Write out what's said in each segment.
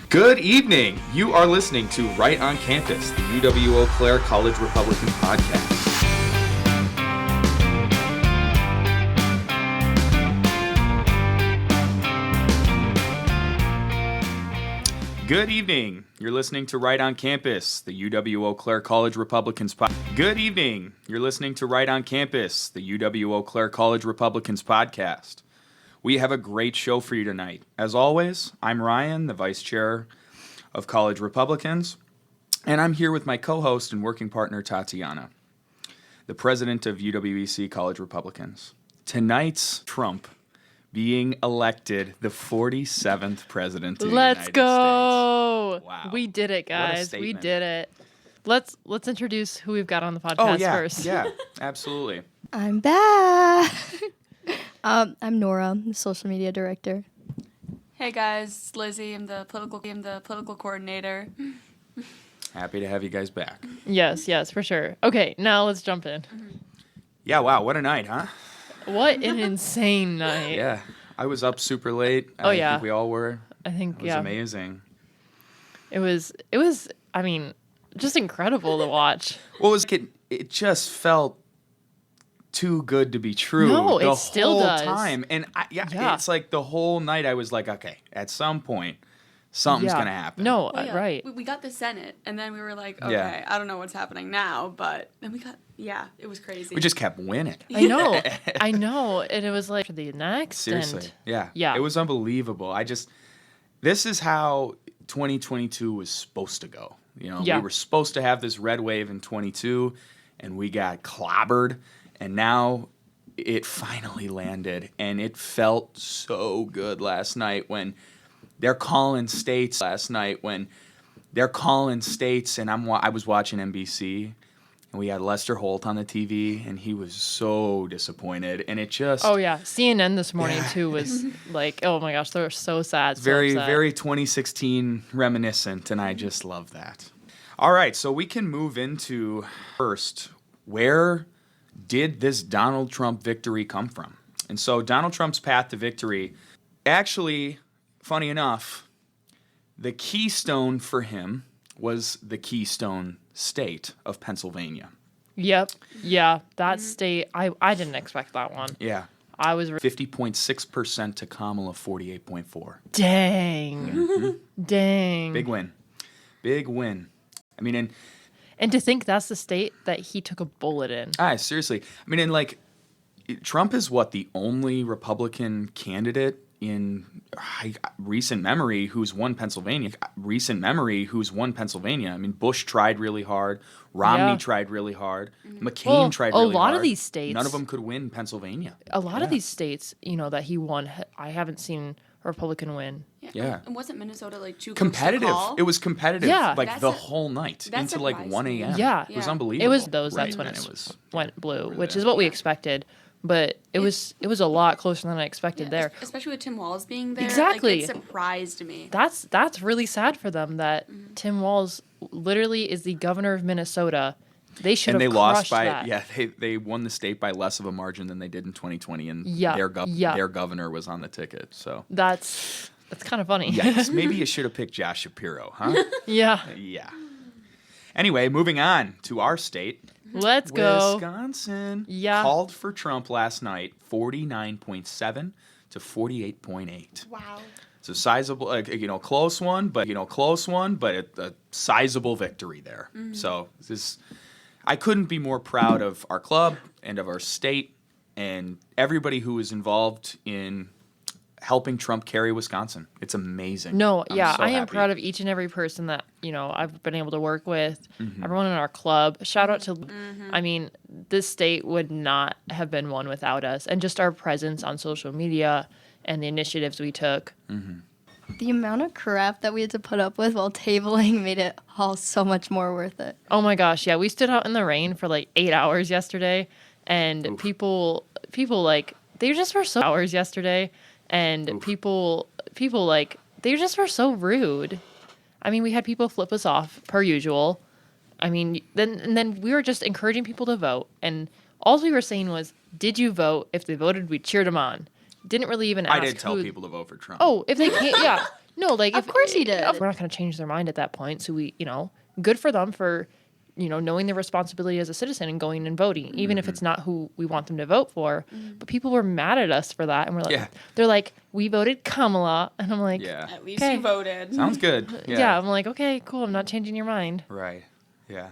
Good evening. You are listening to Right on Campus, the UW-Eau Claire College Republican podcast. Good evening. You're listening to Right on Campus, the UW-Eau Claire College Republicans podcast. Good evening. You're listening to Right on Campus, the UW-Eau Claire College Republicans podcast. We have a great show for you tonight. As always, I'm Ryan, the Vice Chair of College Republicans, and I'm here with my co-host and working partner, Tatiana, the President of UWEC College Republicans. Tonight's Trump being elected the 47th President of the United States. Let's go! Wow. We did it, guys. We did it. Let's introduce who we've got on the podcast first. Yeah, absolutely. I'm back. I'm Nora, the social media director. Hey guys, it's Lizzie. I'm the political coordinator. Happy to have you guys back. Yes, for sure. Okay, now let's jump in. Yeah, wow, what a night, huh? What an insane night. Yeah, I was up super late. I think we all were. I think, It was amazing. It was, I mean, just incredible to watch. Well, it just felt too good to be true. No, the it still whole does. time. And it's like the whole night I was like, okay, at some point, something's going to happen. No, Well, yeah, right. We got the Senate, and then we were like, okay, Yeah. I don't know what's happening now, but then it was crazy. We just kept winning. I know. And it was like the next. Seriously. And Yeah. It was unbelievable. This is how 2022 was supposed to go. You know, we were supposed to have this red wave in 22, and we got clobbered. And now it finally landed, and it felt so good last night when they're calling states. And I was watching NBC, and we had Lester Holt on the TV, and he was so disappointed, and it just... Oh, yeah. CNN this morning, too, was like, oh, my gosh, they were so sad. Very 2016 reminiscent, and I just love that. All right, so we can move into first, where did this Donald Trump victory come from? And so Donald Trump's path to victory, actually, funny enough, the keystone for him was the Keystone State of Pennsylvania. Yep. Yeah, that state, I didn't expect that one. Yeah. I was 50.6% to Kamala 48.4. Dang. Mm-hmm. Dang. Big win. I mean, and to think that's the state that he took a bullet in. Seriously. I mean, Trump is the only Republican candidate in recent memory who's won Pennsylvania. I mean, Bush tried really hard. Romney tried really hard. McCain tried really hard. A lot of these states. None of them could win Pennsylvania. A lot of these states, that he won, I haven't seen a Republican win. Yeah. And wasn't Minnesota too competitive? Close to call? It was competitive. Yeah. The whole night into 1 a.m. Yeah. It was unbelievable. It was that's when it went blue, which is what we expected. But it was a lot closer than I expected there. Especially with Tim Walz being there. Exactly. It surprised me. That's really sad for them that Tim Walz literally is the governor of Minnesota. They should have crushed that. Yeah, they won the state by less of a margin than they did in 2020, and their governor was on the ticket. So that's kind of funny. Yikes. Maybe you should have picked Josh Shapiro, huh? Yeah. Yeah. Anyway, moving on to our state. Let's go. Wisconsin called for Trump last night, 49.7 to 48.8. Wow. So sizable, close one, but a sizable victory there. Mm-hmm. So I couldn't be more proud of our club and of our state and everybody who was involved in helping Trump carry Wisconsin. It's amazing. No, I am happy. Proud of each and every person that, I've been able to work with, everyone in our club. Shout out to, I mean, this state would not have been one without us, and just our presence on social media and the initiatives we took. Mm-hmm. The amount of crap that we had to put up with while tabling made it all so much more worth it. Oh my gosh, yeah. We stood out in the rain for 8 hours yesterday, and people they just were so hours yesterday, and people they just were so rude. I mean, we had people flip us off per usual. I mean, then we were just encouraging people to vote, and all we were saying was, "Did you vote? If they voted, we cheered them on." Didn't really even ask. I did tell people to vote for Trump. Oh, if they can't, yeah. No, like Of course he did. We're not going to change their mind at that point. So we, good for them for, knowing their responsibility as a citizen and going and voting, even if it's not who we want them to vote for. But people were mad at us for that, and we're like, they're like, we voted Kamala, and I'm like, At least okay. you voted. Sounds good. Yeah, I'm like, okay, cool. I'm not changing your mind. Right. Yeah.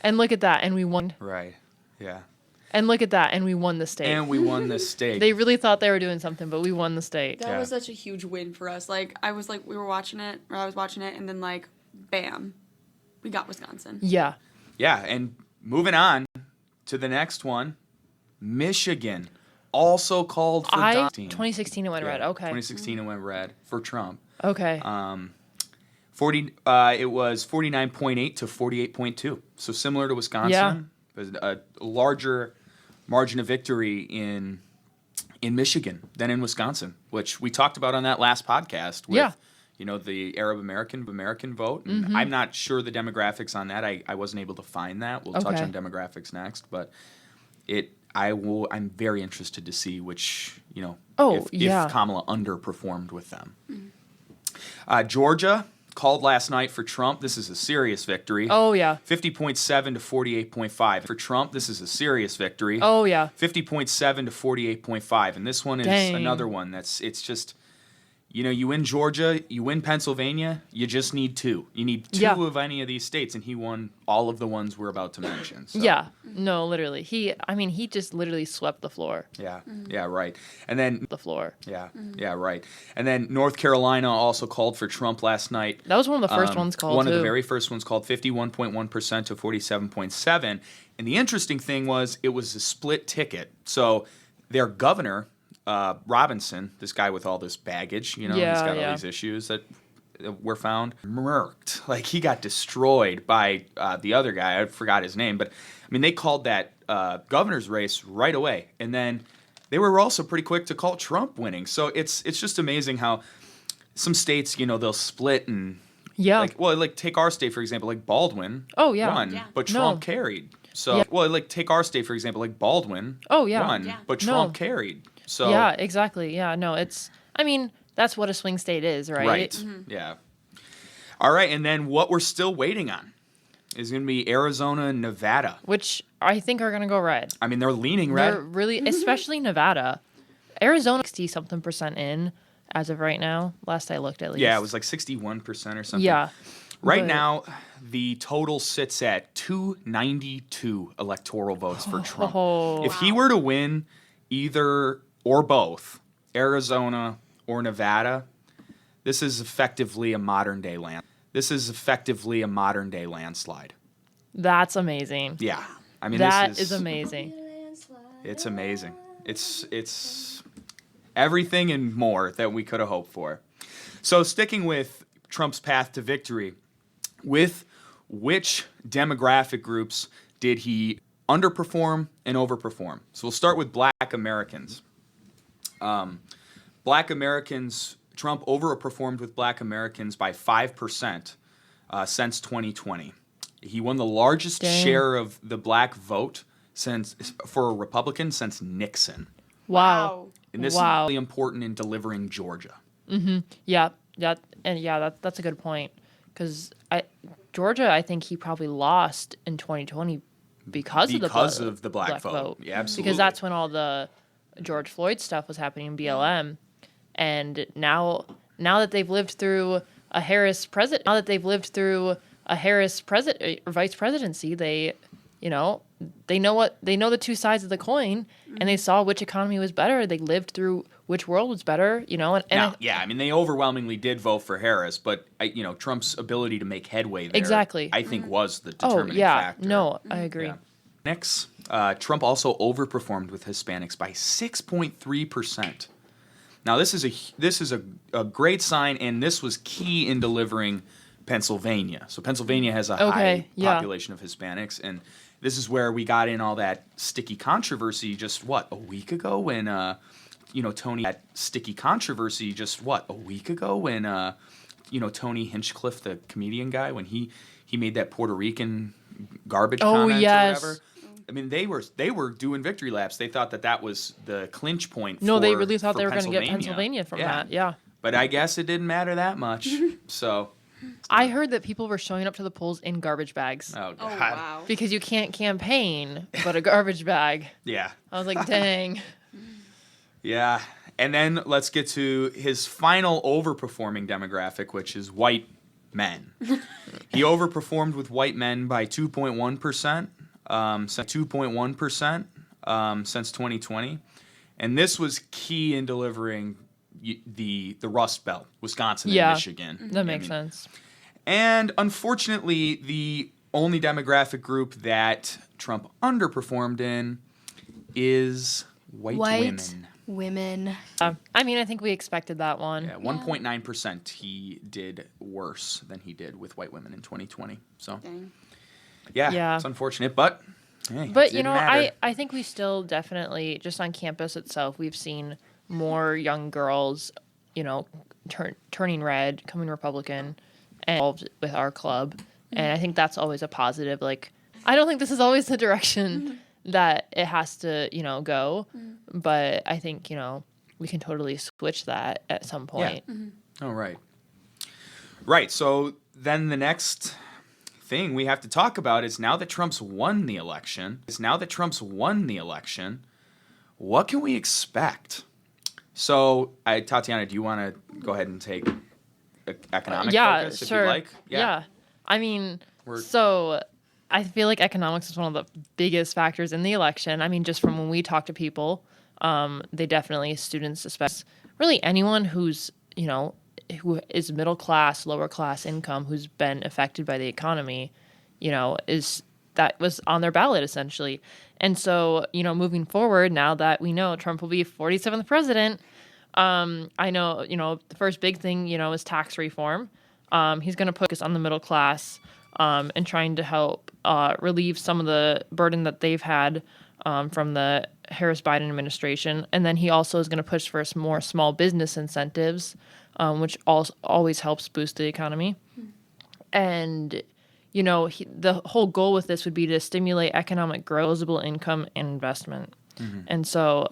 And look at that, and we won. Right. Yeah. And look at that, and we won the state. And we won the state. They really thought they were doing something, but we won the state. That was such a huge win for us. Like, I was watching it, and then, like, bam, we got Wisconsin. Yeah. Yeah, and moving on to the next one, Michigan, also called for 2016 it went red. Okay. 2016 it went red for Trump. Okay. It was 49.8 to 48.2. So similar to Wisconsin. Yeah. It was a larger margin of victory in Michigan than in Wisconsin, which we talked about on that last podcast with the Arab American vote. And I'm not sure the demographics on that. I wasn't able to find that. We'll touch on demographics next, but I'm very interested to see which, if Kamala underperformed with them. Georgia called last night for Trump. This is a serious victory. Oh, yeah. 50.7 to 48.5. For Trump, this is a serious victory. Oh, yeah. 50.7 to 48.5. And this one is another one it's just, you win Georgia, you win Pennsylvania, you just need two. You need two of any of these states, and he won all of the ones we're about to mention. So. Yeah. No, literally. He just literally swept the floor. Yeah. Yeah, right. And then the floor. Yeah. Yeah, right. And then North Carolina also called for Trump last night. That was one of the first ones called, One of the very first ones called, 51.1% to 47.7. And the interesting thing was it was a split ticket. So their governor, Robinson, this guy with all this baggage, he's got all these issues that were found, murked. Like, he got destroyed by the other guy. I forgot his name. But, I mean, they called that governor's race right away. And then they were also pretty quick to call Trump winning. So it's just amazing how some states, they'll split and... Yeah. Like take our state, for example, like Baldwin won, but Trump carried. So, like take our state, for example, like Baldwin won, but Trump carried. So yeah, exactly. Yeah, no, that's what a swing state is, right? Right. Mm-hmm. Yeah. All right, and then what we're still waiting on is going to be Arizona and Nevada, which I think are going to go red. I mean, they're leaning red. They're really, especially Nevada. Arizona 60-something% in as of right now. Last I looked, at least. Yeah, it was like 61% or something. Yeah. Right now, the total sits at 292 electoral votes for Trump. If he were to win either or both, Arizona or Nevada, this is effectively a modern day landslide. That's amazing. Yeah. I mean, that is amazing. It's amazing. It's everything and more that we could have hoped for. So sticking with Trump's path to victory, with which demographic groups did he underperform and overperform? So we'll start with Black Americans. Black Americans, Trump overperformed with Black Americans by 5% since 2020. He won the largest share of the Black vote for a Republican since Nixon. Wow. And this is really important in delivering Georgia. Mm-hmm. Yeah, that's a good point. Because Georgia, I think he probably lost in 2020 because of the black vote. Yeah, absolutely. Because that's when all the George Floyd stuff was happening in BLM, and now that they've lived through a Harris vice presidency, they know the two sides of the coin, and they saw which economy was better. They lived through which world was better, I mean, they overwhelmingly did vote for Harris, but Trump's ability to make headway there, I think, was the determining factor. No, I agree. Yeah. Next, Trump also overperformed with Hispanics by 6.3%. Now, this is a great sign, and this was key in delivering Pennsylvania. So Pennsylvania has a high population of Hispanics, and this is where we got in all that sticky controversy just a week ago when Tony Hinchcliffe, the comedian guy, when he made that Puerto Rican garbage comment or whatever. I mean, they were doing victory laps. They thought that was the clinch point. No, they really thought they were going to get Pennsylvania from that. Yeah. But I guess it didn't matter that much. So, I heard that people were showing up to the polls in garbage bags oh, Oh, God. wow. because you can't campaign but a garbage bag. Yeah. I was like, dang. Yeah. And then let's get to his final overperforming demographic, which is white men. He overperformed with white men by 2.1%, 2.1% since 2020. And this was key in delivering the Rust Belt, Wisconsin Yeah. and Michigan. That makes sense. And unfortunately, the only demographic group that Trump underperformed in is white women. I mean, I think we expected that one. Yeah, 1.9% he did worse than he did with white women in 2020. So, Dang. yeah, it's unfortunate, but hey, But, it you didn't know, matter. I think we still definitely, just on campus itself, we've seen more young girls, you know, turning red, coming Republican, and involved with our club. And I think that's always a positive. Like, I don't think this is always the direction that it has to, you know, go. But I think, you know, we can totally switch that at some point. Yeah. Oh, right. Right. So then the next thing we have to talk about is now that Trump's won the election, what can we expect? So, Tatiana, do you want to go ahead and take economic focus if you'd like? Yeah. I mean, so I feel like economics is one of the biggest factors in the election. I mean, just from when we talk to people, they definitely, students, especially, really anyone who's, you know, who is middle class, lower class income, who's been affected by the economy, you know, that was on their ballot essentially. And so, you know, moving forward, now that we know Trump will be 47th president, I know, you know, the first big thing, you know, is tax reform. He's going to focus on the middle class and trying to help relieve some of the burden that they've had from the Harris-Biden administration. And then he also is going to push for more small business incentives, which always helps boost the economy. And, you know, the whole goal with this would be to stimulate economic growth, disposable income, and investment. And so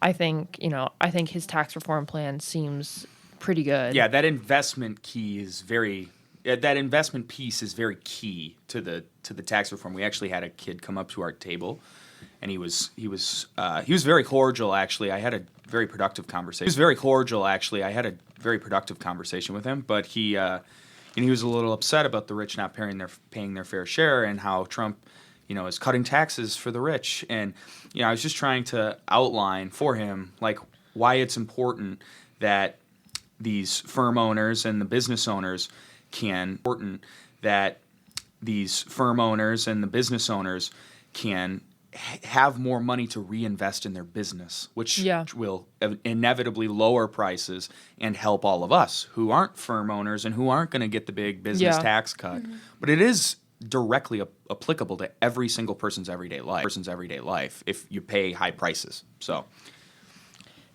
I think, you know, his tax reform plan seems pretty good. Yeah, that investment piece is very key to the tax reform. We actually had a kid come up to our table, and he was very cordial. Actually, I had a very productive conversation. With him, but he was a little upset about the rich not paying their fair share, and how Trump, you know, is cutting taxes for the rich. And, you know, I was just trying to outline for him, like, why it's important that these firm owners and the business owners can have more money to reinvest in their business, which will inevitably lower prices and help all of us who aren't firm owners and who aren't going to get the big business tax cut. But it is directly applicable to every single person's everyday life if you pay high prices. So.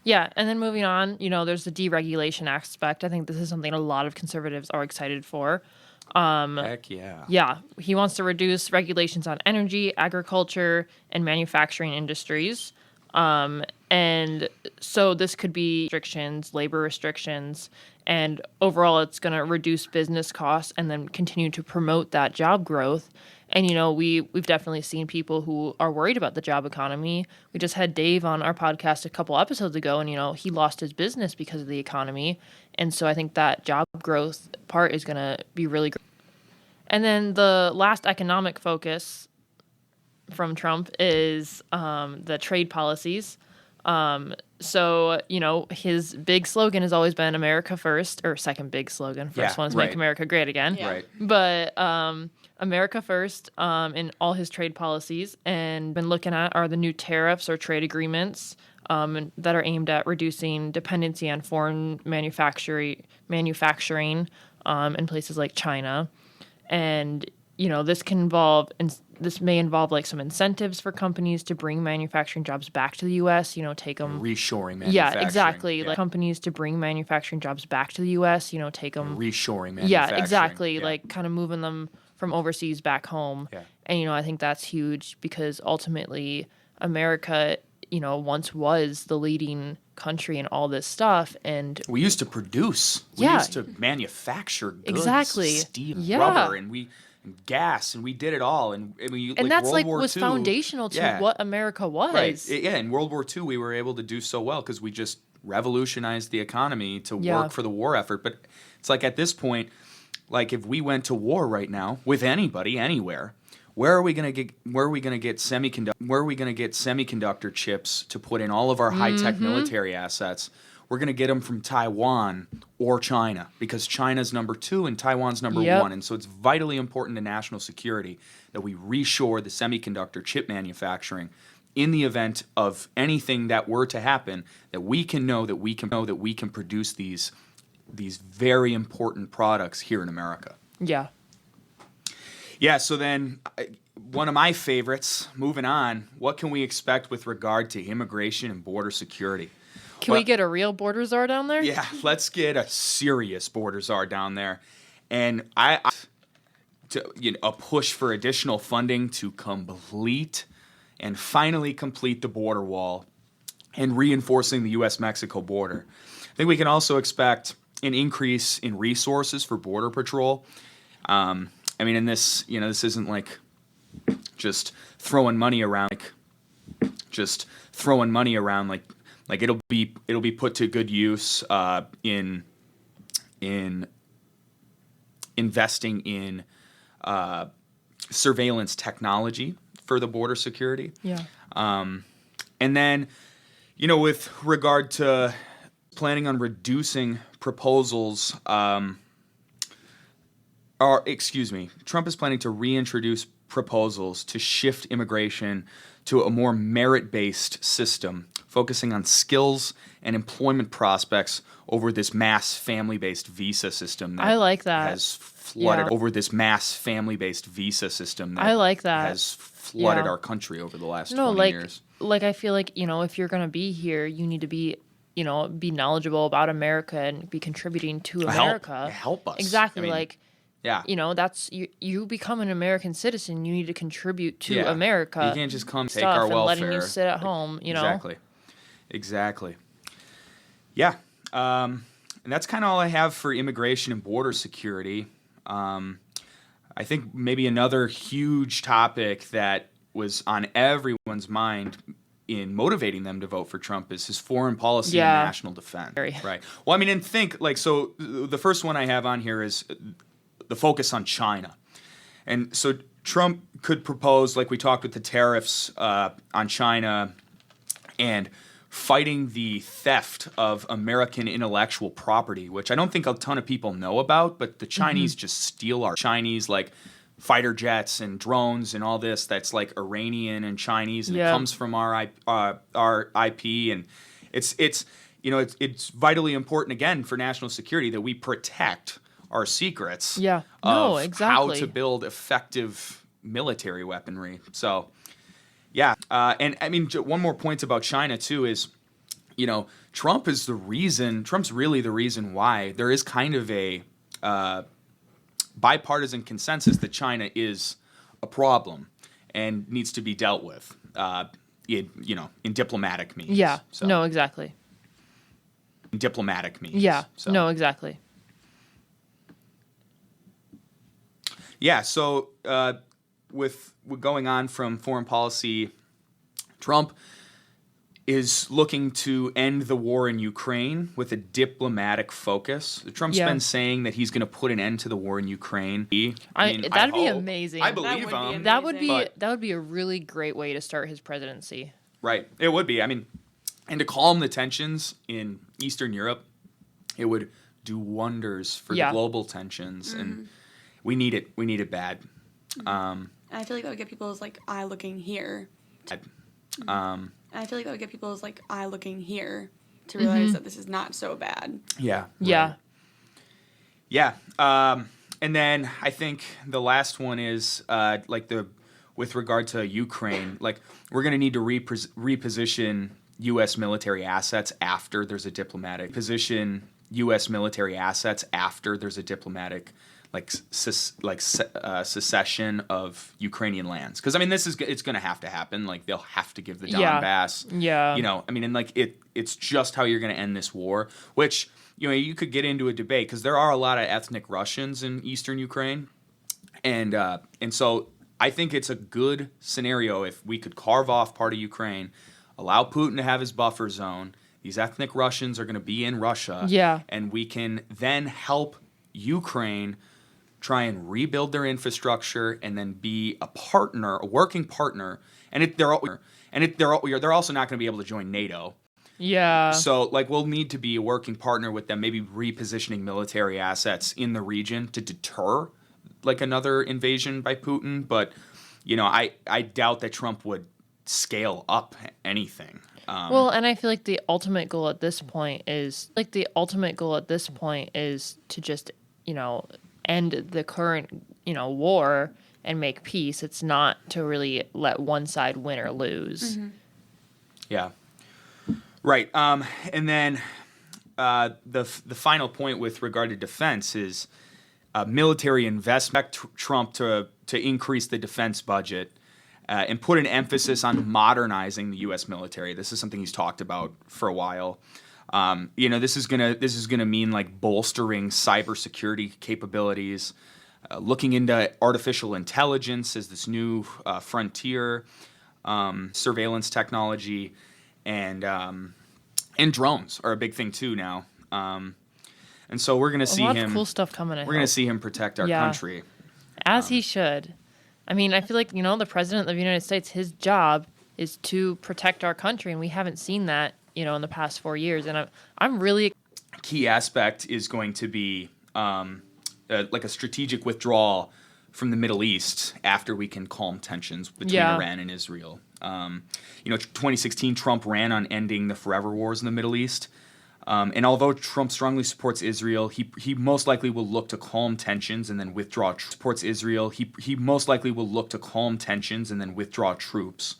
Yeah, and then moving on, you know, there's the deregulation aspect. I think this is something a lot of conservatives are excited for. Heck yeah. Yeah, he wants to reduce regulations on energy, agriculture, and manufacturing industries. And so this could be restrictions, labor restrictions, and overall it's going to reduce business costs and then continue to promote that job growth. And, you know, we've definitely seen people who are worried about the job economy. We just had Dave on our podcast a couple episodes ago, and, you know, he lost his business because of the economy. And so I think that job growth part is going to be really great. And then the last economic focus from Trump is the trade policies. So, you know, his big slogan has always been America first, or second big slogan. First one is Make America Great Again. Yeah. Right. But America first in all his trade policies, and been looking at are the new tariffs or trade agreements that are aimed at reducing dependency on foreign manufacturing in places like China. And, you know, this may involve like some incentives for companies to bring manufacturing jobs back to the U.S., you know, take them. Reshoring manufacturing. Yeah, exactly. Yeah. Like companies to bring manufacturing jobs back to the U.S., you know, take them. Reshoring manufacturing. Yeah, exactly. Yeah. Like kind of moving them from overseas back home. Yeah. And, you know, I think that's huge because ultimately America, you know, once was the leading country and all this stuff. And we used to produce. We Yeah. used to manufacture goods, Exactly. steel, Yeah. rubber, and gas, and we did it all. And that's World like War was II, foundational to yeah. what America was. Right. Yeah, in World War II, we were able to do so well because we just revolutionized the economy to Yeah. work for the war effort. But it's like at this point, like if we went to war right now with anybody, anywhere, where are we gonna get semiconductor chips to put in all of our high tech military assets? We're gonna get them from Taiwan or China because China's number 2 and Taiwan's number Yep. 1, and so it's vitally important to national security that we reshore the semiconductor chip manufacturing in the event of anything that were to happen, that we can know that we can produce these very important products here in America. Yeah. Yeah, so then one of my favorites, moving on, what can we expect with regard to immigration and border security? Can we get a real border czar down there? Yeah, let's get a serious border czar down there. And a push for additional funding to finally complete the border wall and reinforcing the U.S.-Mexico border. I think we can also expect an increase in resources for Border Patrol. This isn't like just throwing money around, like it'll be put to good use in investing in surveillance technology for the border security. Yeah. And then, with regard to planning on reducing proposals, Trump is planning to reintroduce proposals to shift immigration to a more merit-based system, focusing on skills and employment prospects over this mass family-based visa system that I like that. has flooded Yeah. over this mass family-based visa system that I like that. has flooded Yeah. our country over the last No, 20 years. like I feel like, if you're going to be here, you need to be, be knowledgeable about America and be contributing to America. Help us. Exactly. Yeah. That's you become an American citizen, you need to contribute to Yeah. America. You can't just come take stuff our and welfare. letting you sit at home, Exactly. Yeah. And that's kind of all I have for immigration and border security. I think maybe another huge topic that was on everyone's mind in motivating them to vote for Trump is his foreign policy Yeah. and national defense. Very. Right. Well, and so the first one I have on here is the focus on China. And so Trump could propose, like we talked with the tariffs on China and fighting the theft of American intellectual property, which I don't think a ton of people know about, but the Chinese just steal our Chinese, like fighter jets and drones and all this that's like Iranian and Chinese, and Yeah. it comes from our IP, and it's vitally important again for national security that we protect our secrets Yeah. of No, how exactly. to build effective military weaponry. So, yeah. One more point about China, too, is, Trump's really the reason why there is kind of a bipartisan consensus that China is a problem and needs to be dealt with, in diplomatic means. Yeah. So, No, exactly. in diplomatic means. Yeah. So. No, exactly. Yeah, so with going on from foreign policy, Trump is looking to end the war in Ukraine with a diplomatic focus. Trump's Yeah. been saying that he's going to put an end to the war in Ukraine. That'd be hope. amazing. I That believe would be him. That would be a really great way to start his presidency. Right, it would be. And to calm the tensions in Eastern Europe, it would do wonders for Yeah. the global tensions, and we need it. We need it bad. I feel like that would get people's eye looking here. I feel like that would get people's eye looking here to realize that this is not so bad. Yeah. Yeah. Right. Yeah. And then I think the last one is with regard to Ukraine, we're going to need to reposition U.S. military assets after there's a diplomatic secession of Ukrainian lands. Because I mean, it's going to happen. Like they'll have to give the Yeah. Donbass. Yeah. You know, I mean, and like it's just how you're going to end this war. Which you could get into a debate because there are a lot of ethnic Russians in eastern Ukraine, and so I think it's a good scenario if we could carve off part of Ukraine, allow Putin to have his buffer zone. These ethnic Russians are going to be in Russia. Yeah. And we can then help Ukraine try and rebuild their infrastructure and then be a working partner. And they're also not going to be able to join NATO. Yeah. So like we'll need to be a working partner with them, maybe repositioning military assets in the region to deter like another invasion by Putin. But I doubt that Trump would scale up anything. Well, and I feel like the ultimate goal at this point is to just, end the current, war and make peace. It's not to really let one side win or lose. Mm-hmm. Yeah. Right. And then the final point with regard to defense is military investment. Trump to increase the defense budget. And put an emphasis on modernizing the U.S. military. This is something he's talked about for a while. This is gonna mean like bolstering cybersecurity capabilities, looking into artificial intelligence as this new frontier, surveillance technology, and drones are a big thing too now. And so we're gonna see a lot him. Of cool stuff coming. We're gonna see him protect our country, as he should. I mean, I feel like, the president of the United States, his job is to protect our country, and we haven't seen that, in the past 4 years. And I'm really... Key aspect is going to be like a strategic withdrawal from the Middle East after we can calm tensions between Iran and Israel. 2016, Trump ran on ending the forever wars in the Middle East. And although Trump strongly supports Israel, he most likely will look to calm tensions and then withdraw. Supports Israel, he most likely will look to calm tensions and then withdraw troops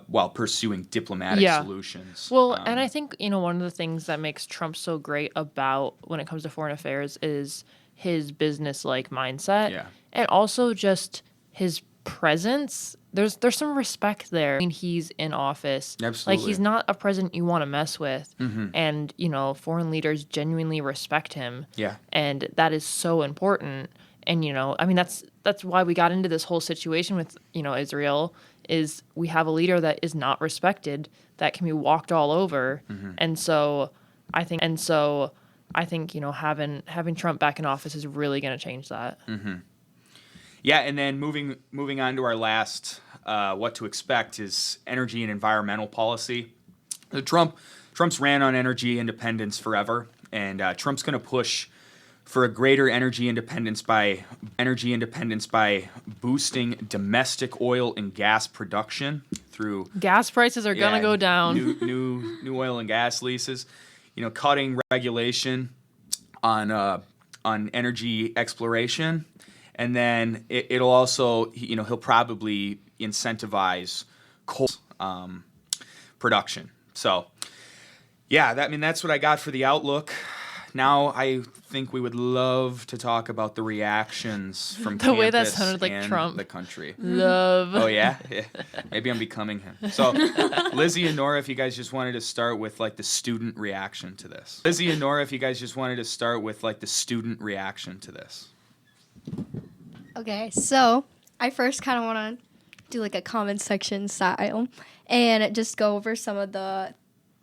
while pursuing diplomatic solutions. Well, and I think one of the things that makes Trump so great about when it comes to foreign affairs is his business-like mindset, and also just his presence. There's some respect there. I mean, he's in office. Absolutely. Like, he's not a president you want to mess with. Mm-hmm. And, foreign leaders genuinely respect him. Yeah. And that is so important. And, I mean, that's why we got into this whole situation with, Israel, is we have a leader that is not respected, that can be walked all over. Mm-hmm. And so I think having Trump back in office is really going to change that. Mm-hmm. Yeah, and then moving on to our last what to expect is energy and environmental policy. Trump's ran on energy independence forever, and Trump's going to push for a greater energy independence by boosting domestic oil and gas production through gas prices are going to go down. New oil and gas leases, cutting regulation on energy exploration. And then it'll also, he'll probably incentivize coal production. So, that's what I got for the outlook. Now I think we would love to talk about the reactions from the way that campus sounded like and Trump. the country. Love. Oh yeah? Maybe I'm becoming him. So Lizzie and Nora, if you guys just wanted to start with like the student reaction to this. Okay, so I first kind of want to do like a comment section style and just go over some of the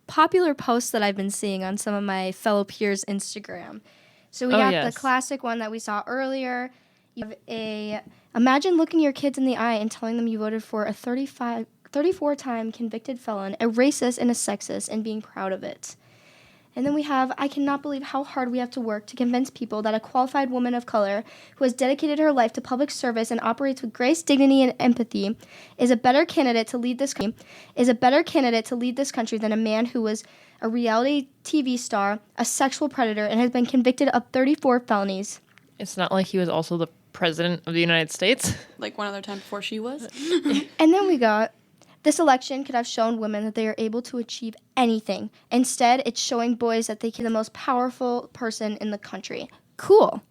popular posts that I've been seeing on some of my fellow peers' Instagram. So we got the classic one that we saw earlier. You have imagine looking your kids in the eye and telling them you voted for a 34-time convicted felon, a racist and a sexist, and being proud of it. And then we have, I cannot believe how hard we have to work to convince people that a qualified woman of color who has dedicated her life to public service and operates with grace, dignity, and empathy is a better candidate to lead this country than a man who was a reality TV star, a sexual predator, and has been convicted of 34 felonies. It's not like he was also the president of the United States. Like one other time before she was. And then we got, this election could have shown women that they are able to achieve anything. Instead, it's showing boys that they can be the most powerful person in the country. Cool.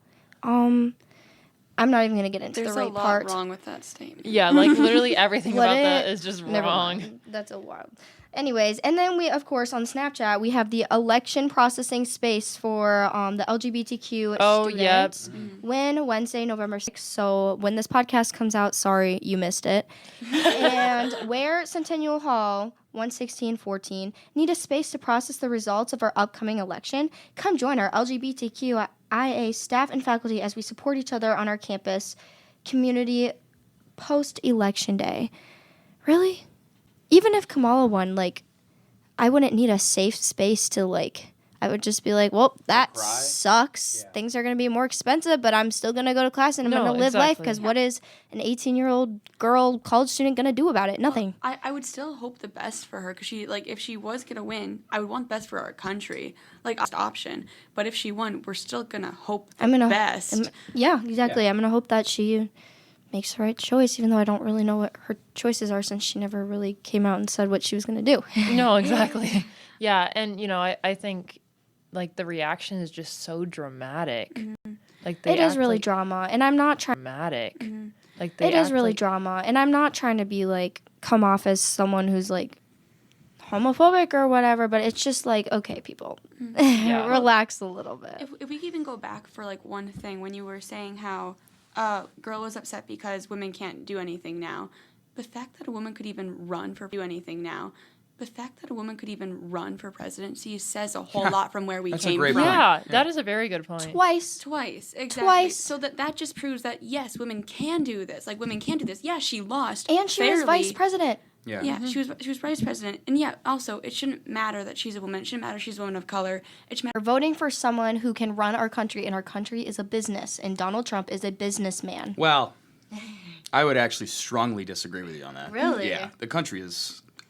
I'm not even gonna get into There's the a rape lot part. wrong with that statement. Yeah, like literally everything Let about that it- is just Never wrong. mind. That's a wild. Anyways, and then we, of course, on Snapchat, we have the election processing space for the LGBTQ Oh, yep. students. When Wednesday, November 6th. So when this podcast comes out, sorry you missed it. And where Centennial Hall 11614 need a space to process the results of our upcoming election. Come join our LGBTQIA staff and faculty as we support each other on our campus community post-election day. Really? Even if Kamala won, like, I wouldn't need a safe space to, like, I would just be like, well, that cry? sucks. Yeah. Things are going to be more expensive, but I'm still going to go to class and I'm No, going to live life, exactly. because what is an 18-year-old girl, college student, going to do about it? Nothing. I would still hope the best for her because she, like, if she was going to win, I would want best for our country, like, option. But if she won, we're still going to hope the best. Yeah, exactly. Yeah. I'm going to hope that she makes the right choice, even though I don't really know what her choices are since she never really came out and said what she was going to do. No, exactly. Yeah, and I think like the reaction is just so dramatic. Like they It is act really like drama, and I'm not trying. dramatic. Like they It is act really like, drama, and I'm not trying to be like come off as someone who's like homophobic or whatever, but it's just like, okay, people, relax a little bit. If we could even go back for, like, one thing, when you were saying how girl was upset because women can't do anything now, the fact that a woman could even run for presidency says a whole lot from where we That's a came great from. point. Yeah, that is a very good point. Twice. Exactly. Twice. So that just proves that, yes, women can do this. Like, women can do this. Yeah, she lost. And she was fairly. vice president. Yeah. Yeah, she was vice president. And yeah, also, it shouldn't matter that she's a woman. It shouldn't matter she's a woman of color. It should matter. We're voting for someone who can run our country, and our country is a business, and Donald Trump is a businessman. Well, I would actually strongly disagree with you on that. Really? Yeah. The country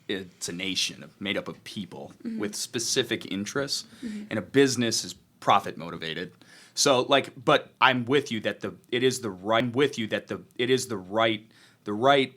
it's a nation made up of people with specific interests, and a business is profit motivated. So, like, but I'm with you that it is the right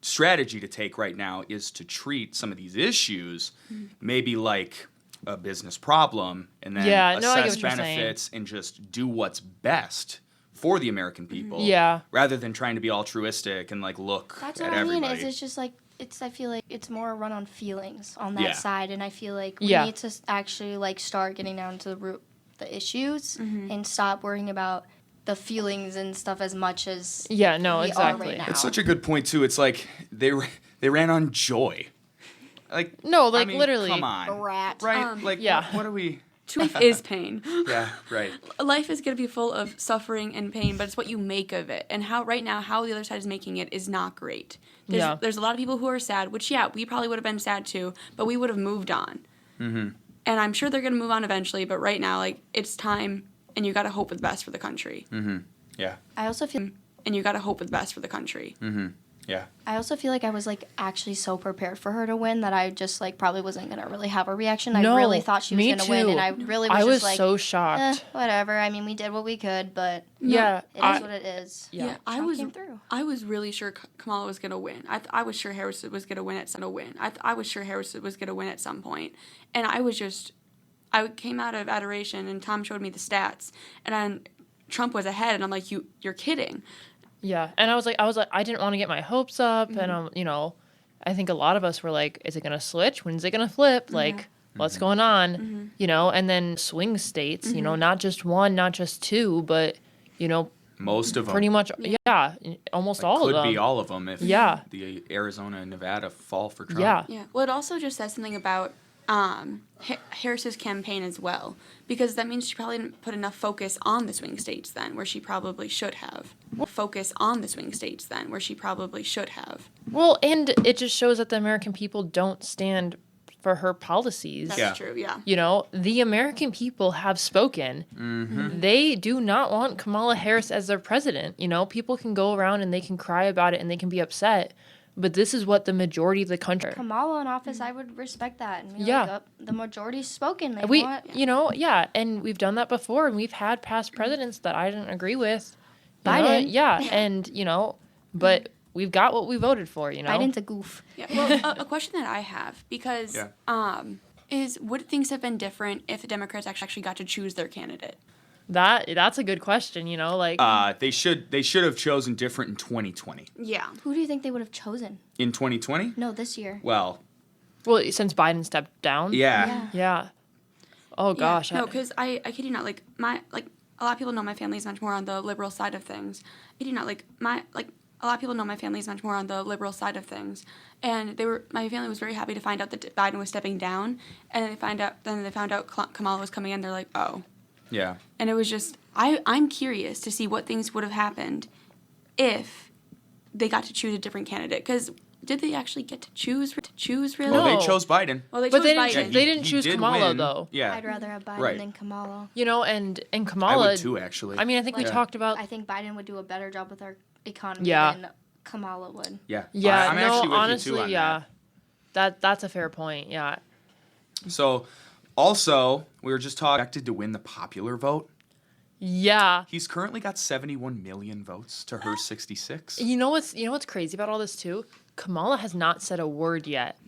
strategy to take right now is to treat some of these issues maybe like a business problem, and then Yeah, no, I get assess what you're saying. benefits and just do what's best for the American people. Yeah. Rather than trying to be altruistic and like look That's at what I mean. everybody. It's just like I feel like it's more a run on feelings on that Yeah. side, and I feel like we Yeah. need to actually like start getting down to the root of the issues and stop worrying about the feelings and stuff as much as Yeah, no, we are exactly. right now. It's such a good point too. It's like they ran on joy. Like No, like I mean, literally. Come on. A rat. Right? Like yeah. what are we? Life is pain. Yeah. Right. Life is going to be full of suffering and pain, but it's what you make of it. And how right now, how the other side is making it is not great. There's a lot of people who are sad, which, yeah, we probably would have been sad too, but we would have moved on. Mm-hmm. And I'm sure they're going to move on eventually, but right now, like, it's time, and you got to hope for the best for the country. Mm-hmm. Yeah. I also feel And you got to hope for the best for the country. Mm-hmm. Yeah. I also feel like I was like actually so prepared for her to win that I just like probably wasn't gonna really have a reaction. No, I really thought she was me gonna win, too. and I really was I just was like, so shocked. whatever. I mean, we did what we could, but Yeah, it is what it is. Yeah. Trump came through. I was really sure Kamala was going to win. I was sure Harris was going to win at some point. And I came out of adoration, and Tom showed me the stats, and then Trump was ahead, and I'm like, you're kidding. Yeah, and I was like, I didn't want to get my hopes up, and I think a lot of us were like, is it gonna switch? When's it gonna flip? Like, what's going on? And then swing states, not just one, not just two, but Most of them. pretty much, almost all could of them. be all of them if Yeah. the Arizona and Nevada fall for Trump. Yeah. Yeah. Well, it also just says something about Harris's campaign as well, because that means she probably didn't put enough focus on the swing states then, where she probably should have. Well, and it just shows that the American people don't stand for her policies. That's Yeah. true, yeah. The American people have spoken. Mm-hmm. They do not want Kamala Harris as their president. People can go around and they can cry about it and they can be upset, but this is what the majority of the country. Kamala in office, I would respect that. And be Yeah. like, the majority's spoken. They We, want, and we've done that before, and we've had past presidents that I didn't agree with. Biden. And but we've got what we voted for. Biden's a goof. Yeah. Well, a question that I have, because Yeah. is would things have been different if the Democrats actually got to choose their candidate? That's a good question, like They should have chosen different in 2020. Yeah. Who do you think they would have chosen? In 2020? No, this year. Well, since Biden stepped down. yeah. Yeah. Oh gosh. No, because I kid you not, like a lot of people know my family is much more on the liberal side of things. I kid you not, a lot of people know my family is much more on the liberal side of things, and my family was very happy to find out that Biden was stepping down, and then they found out Kamala was coming in. They're like, oh. Yeah. And it was just I'm curious to see what things would have happened if they got to choose a different candidate, because. Did they actually get to choose really? Well, No. they chose Biden. Well, they But chose they Biden. didn't. They didn't He choose did Kamala win. though. Yeah. I'd rather have Biden Right. than Kamala. And I Kamala. would too, actually. I mean, I think we Like- talked about. I think Biden would do a better job with our economy Yeah. than Kamala would. Yeah. Yeah. I'm no, actually with honestly, you too on yeah. That's a fair point. Yeah. that. So, also, we were just expected to win the popular vote. Yeah. He's currently got 71 million votes to her 66. You know what's crazy about all this too? Kamala has not said a word yet,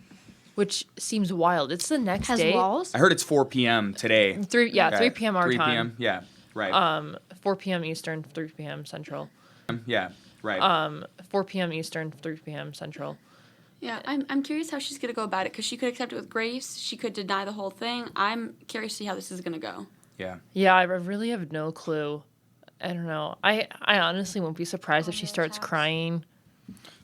which seems wild. It's the next Has day. walls? I heard it's 4 p.m. today. 3 p.m. our 3 time. p.m. Yeah. Right. 4 p.m. Eastern, 3 p.m. Central. Yeah. Right. 4 p.m. Eastern, 3 p.m. Central. Yeah, I'm curious how she's going to go about it, because she could accept it with grace. She could deny the whole thing. I'm curious to see how this is going to go. Yeah. Yeah, I really have no clue. I don't know. I honestly won't be surprised if she starts crying.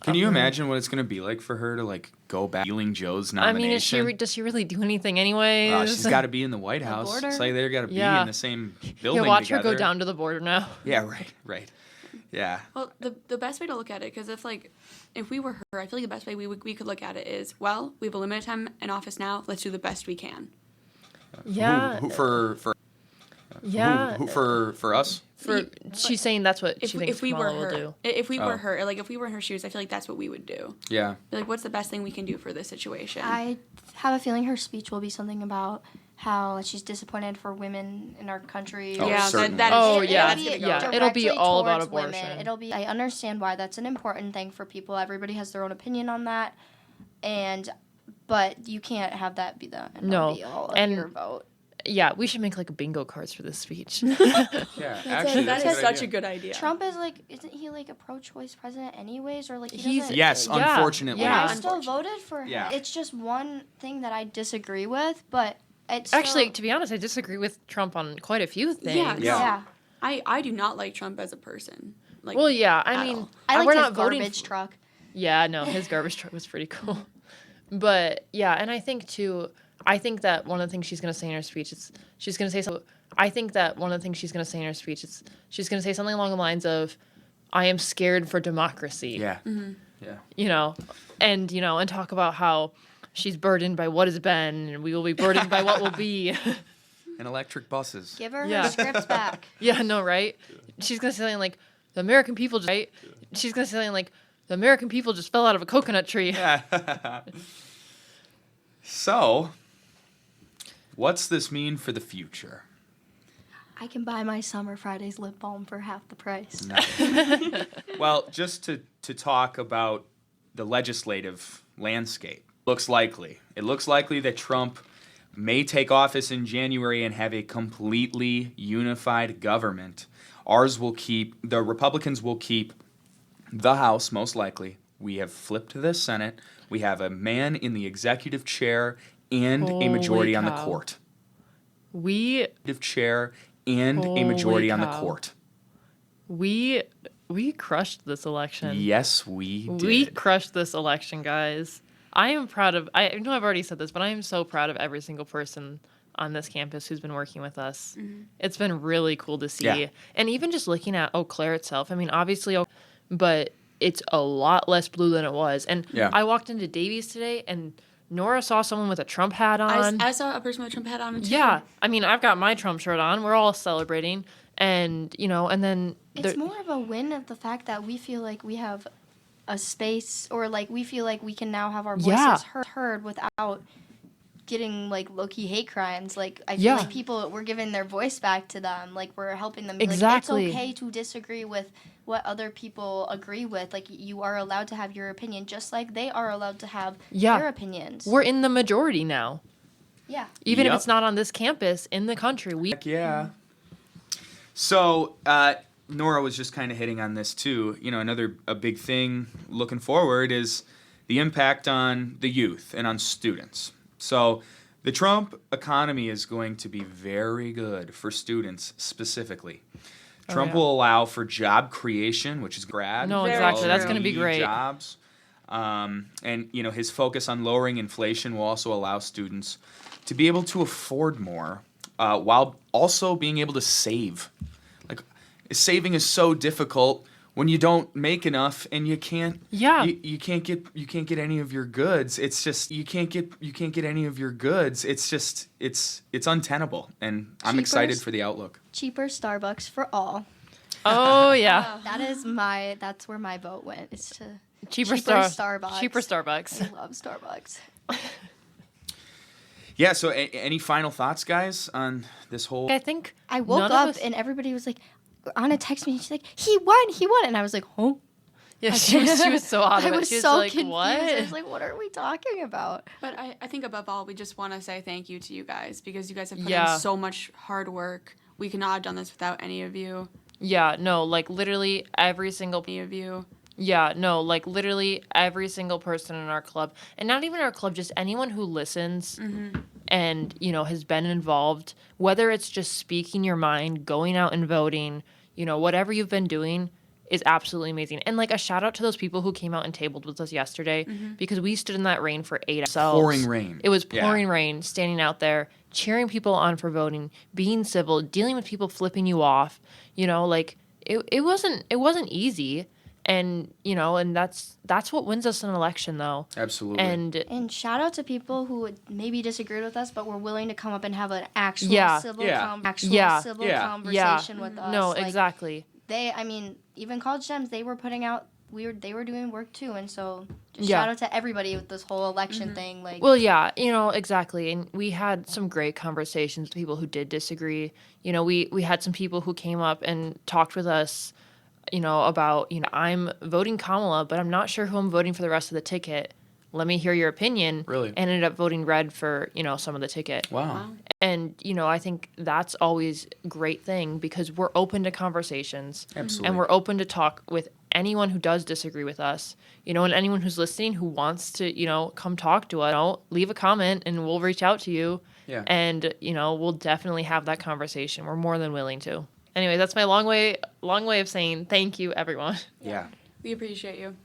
Can you imagine what it's going to be like for her to, like, go back Healing Joe's I nomination? mean, does she really do anything anyways? She's got to be in the White House. border. It's like they've got to be Yeah. in the same Yeah, building watch together. her go down to the border now. Yeah, right. Yeah. Well, the best way to look at it, because if we were her, I feel like the best way we could look at it is, well, we have a limited time in office now. Let's do the best we can. Yeah. Who for Yeah. who for us? She's saying that's what If she thinks we were Kamala will her, do. if we Oh. were her, like if we were in her shoes, I feel like that's what we would do. Yeah. Be like, what's the best thing we can do for this situation? I have a feeling her speech will be something about how she's disappointed for women in our country. Oh, yeah, certainly. that is. Oh, that's yeah. gonna go. Yeah. It'll be directly all about towards women. abortion. It'll be. I understand why that's an important thing for people. Everybody has their own opinion on that, but you can't have that be the end all No. be all of And- your vote. Yeah, we should make like bingo cards for this speech. Yeah. Actually, That that's is a good such idea. a good idea. Trump is like, isn't he like a pro-choice president anyways, or like he He's- doesn't? Yes, Yeah. unfortunately. Yeah. And I still voted for him. Yeah. It's just one thing that I disagree with, but it's Actually, still, to be honest, I disagree with Trump on quite a few things. Yeah. yeah. I do not like Trump as a person. Like, Well, yeah. I at mean, all. I like we're his not voting. garbage truck. Yeah, no, his garbage truck was pretty cool. But yeah, and I think too. I think that one of the things she's going to say in her speech is she's going to say something. I think that one of the things she's going to say in her speech is she's going to say something along the lines of, "I am scared for democracy." Yeah. Yeah. And talk about how she's burdened by what has been, and we will be burdened by what will be. And electric buses. Give her Yeah. her script back. Yeah, no, right? She's going to say something like, "The American people," right? She's going to say something like, "The American people just fell out of a coconut tree." So, what's this mean for the future? I can buy my Summer Fridays lip balm for half the price. Well, just to talk about the legislative landscape, it looks likely that Trump may take office in January and have a completely unified government. The Republicans will keep the House, most likely. We have flipped the Senate. We have a man in the executive chair and a majority Holy on the cow. court. We Executive chair and a Holy majority on the cow. court. we crushed this election. Yes, we did. We crushed this election, guys. I am proud of. I know I've already said this, but I am so proud of every single person on this campus who's been working with us. It's been really cool to see, Yeah. and even just looking at Eau Claire itself. I mean, obviously, but it's a lot less blue than it was. And Yeah. I walked into Davies today, and Nora saw someone with a Trump hat on. I saw a person with a Trump hat on too. Yeah, I mean, I've got my Trump shirt on. We're all celebrating, and and then It's more of a win of the fact that we feel like we have a space, or like we feel like we can now have our voices Yeah. heard without getting like low-key hate crimes. Like I feel Yeah. like we're giving their voice back to them. Like we're helping them. Exactly. Like, it's okay to disagree with what other people agree with. Like you are allowed to have your opinion, just like they are allowed to have Yeah. their opinions. we're in the majority now. Yeah. Even if Yep. it's not on this campus, in the country, we Heck yeah. So, Nora was just kind of hitting on this too. You know, a big thing looking forward is the impact on the youth and on students. So, the Trump economy is going to be very good for students specifically. Trump will allow for job creation, which is grad. No, Very exactly. true. That's going to be great. Jobs. And, you know, his focus on lowering inflation will also allow students to be able to afford more while also being able to save. Like, saving is so difficult when you don't make enough and you can't. Yeah. You can't get any of your goods. It's just you can't get any of your goods. It's just it's untenable, and I'm excited for the outlook. Cheaper Starbucks for all. Oh yeah. That's where my vote went. It's to Cheaper Starbucks. Cheaper Starbucks. I love Starbucks. Yeah. So, any final thoughts, guys, on this whole? I think I woke none of up us- and everybody was like, Anna texted me and she's like, he won, and I was like, huh? Yeah, she was so out of I it. was She was so like, confused. what? I was like, what are we talking about? But I think above all, we just want to say thank you to you guys because you guys have put Yeah. in so much hard work. We could not have done this without any of you. Yeah, no, like literally every single Any of you. Yeah, no, like literally every single person in our club, and not even our club, just anyone who listens and, you know, has been involved, whether it's just speaking your mind, going out and voting, you know, whatever you've been doing is absolutely amazing. And like a shout out to those people who came out and tabled with us yesterday because we stood in that rain for 8 hours. Pouring rain. It was Yeah. pouring rain, standing out there, cheering people on for voting, being civil, dealing with people flipping you off, you know, like it wasn't easy. And, you know, and that's what wins us an election, though. Absolutely. And shout out to people who would maybe disagreed with us, but were willing to come up and have an actual Yeah. civil, Yeah. Yeah. conversation with us. No, Like, exactly. Even college Gems, they were putting out. They were doing work too, and so just Yeah. shout out to everybody with this whole election thing. Like, Well, yeah, you know, exactly. And we had some great conversations with people who did disagree. You know, we had some people who came up and talked with us, you know, about, you know, I'm voting Kamala, but I'm not sure who I'm voting for the rest of the ticket. Let me hear your opinion. Really? And ended up voting red for, you know, some of the ticket. Wow. And, you know, I think that's always a great thing because we're open to conversations. Absolutely. And we're open to talk with anyone who does disagree with us, you know, and anyone who's listening who wants to, you know, come talk to us, you know, leave a comment and we'll reach out to you. Yeah. And, you know, we'll definitely have that conversation. We're more than willing to. Anyway, that's my long way of saying thank you, everyone. Yeah. We appreciate you.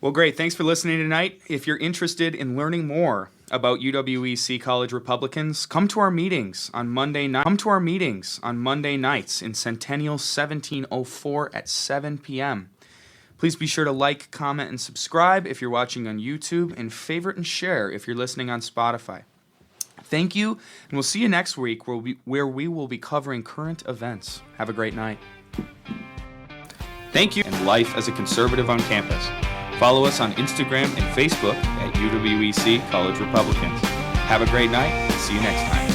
Well, great. Thanks for listening tonight. If you're interested in learning more about UWEC College Republicans, come to our meetings on Monday night. Come to our meetings on Monday nights in Centennial 1704 at 7 p.m. Please be sure to like, comment, and subscribe if you're watching on YouTube, and favorite and share if you're listening on Spotify. Thank you, and we'll see you next week where we will be covering current events. Have a great night. Thank you, and life as a conservative on campus. Follow us on Instagram and Facebook at UWEC College Republicans. Have a great night, and see you next time.